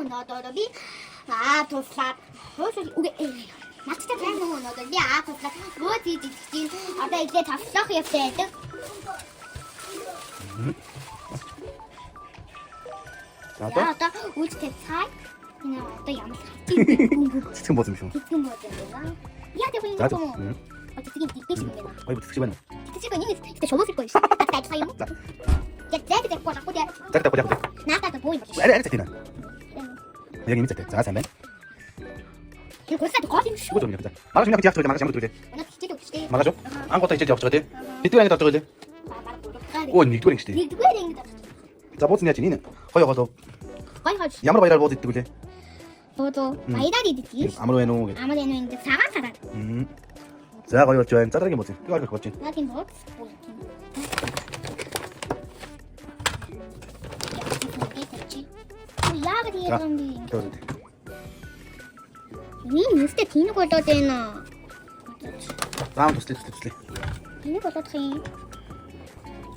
өнөөдөр би туслаад үгүй Начтай сайн нөгөө өнөөдөр би туслаад бөө тийж чинь одоо илээ тавшлах явтай байдаг. Одоо үүстэй цай. Энэ одоо ямар хайчих. Цэцгэн бууз юм шүү. Цэцгэн бууз юм байна. Яа тэр хүн юм. Цэцгийн диктэйш юм байна. Ой цэцэг байна. Цэцэг байна. Ихтэй шовоос их байна. Таатай юм. Зэт гоо гоо. Зэт гоо. Наатаа боо юм. Аре зэтина. Яг юм зэт. За сайн байна. Тэр госоо гоо юм шүү. Гоо юм яа. Маргааш минь яг магаш ямар дүүлээ. Өнөө хичээд өгч тээ. Маргааш ангуудаа хичээд явж байгаа тий. Хэдгээр ангид авч байгаа тий. Өө нэгдүгээр ангид тий. Нэгдүгээр ангид авч. За бууз нь яаж ийн. Хойгоо. Гой. Ямар баяраар бууз иддэг үлээ. Боо баяраар иддэг. Амар байна уу. Амар байна уу ингэ цагаан цагаан. За гоё болж байна. За дараагийн бууз. Би орох болж байна. Дараагийн бууз. Яг тийм юм. Ийм нүстэй тэнэг болоод байна. Заам туслаа. Тэнэг болоод хин.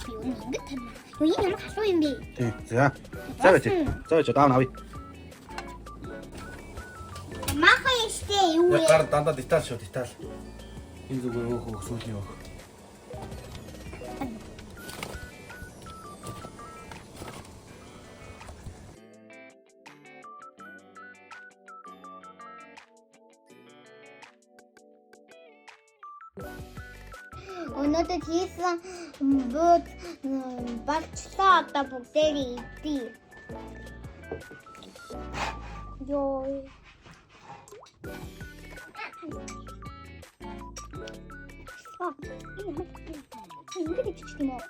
Юу ингэ тань. Юу юм хасуу юм бэ? Тий. За. За байж. За байж даав навъя. Маха ихтэй юу вэ? Яг гар дандаа деталь шүү, деталь. Энэ зүгээр өөхөө сүүлийн өөх. Өнөөдөр хийсэн бод багцлаа одоо бүгдээрээ идээ. Ёо. Ингээд иччих юм уу?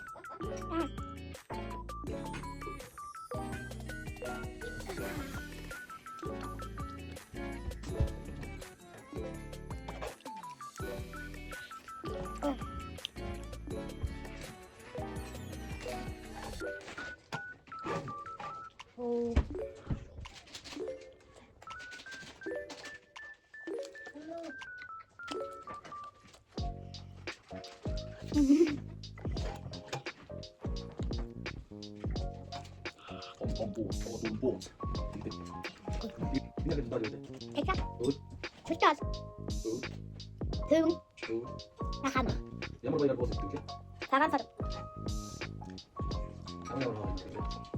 Oh. Eka. Чултал. Тэгүн. Нахана. Ямар баяраар бууз иддэг лээ. Цагаан сар.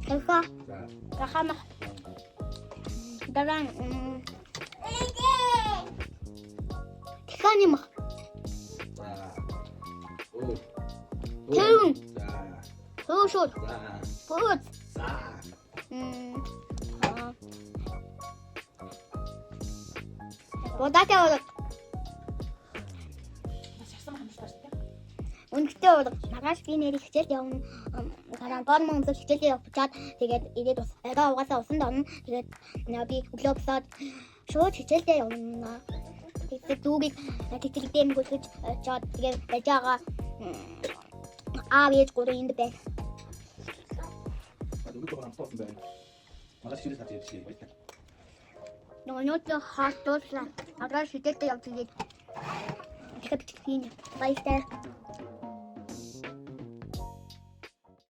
Ека. Нахана. Даран. Тэхани мах. Тэгүн. Сошо. Бууз. Бодатаа Үнэхдээ маргааш би нэр хичээл явна. Дараа бор мөнгө хичээлээ явуулаад тэгээд ирээд бас орой угаасаа усанд орно. Тэгээд би өглөө босоод шууд хичээлдээ явна. Тэгээд дүүгийг тэтгэдээ мгөлж чад тэгээд байж байгаа аавч гурав энд бай. Өнөөдөр хаалтуулсан. Маргааш хичээлдээ явж ирээд. Тэгэхээр би тийм баяртай.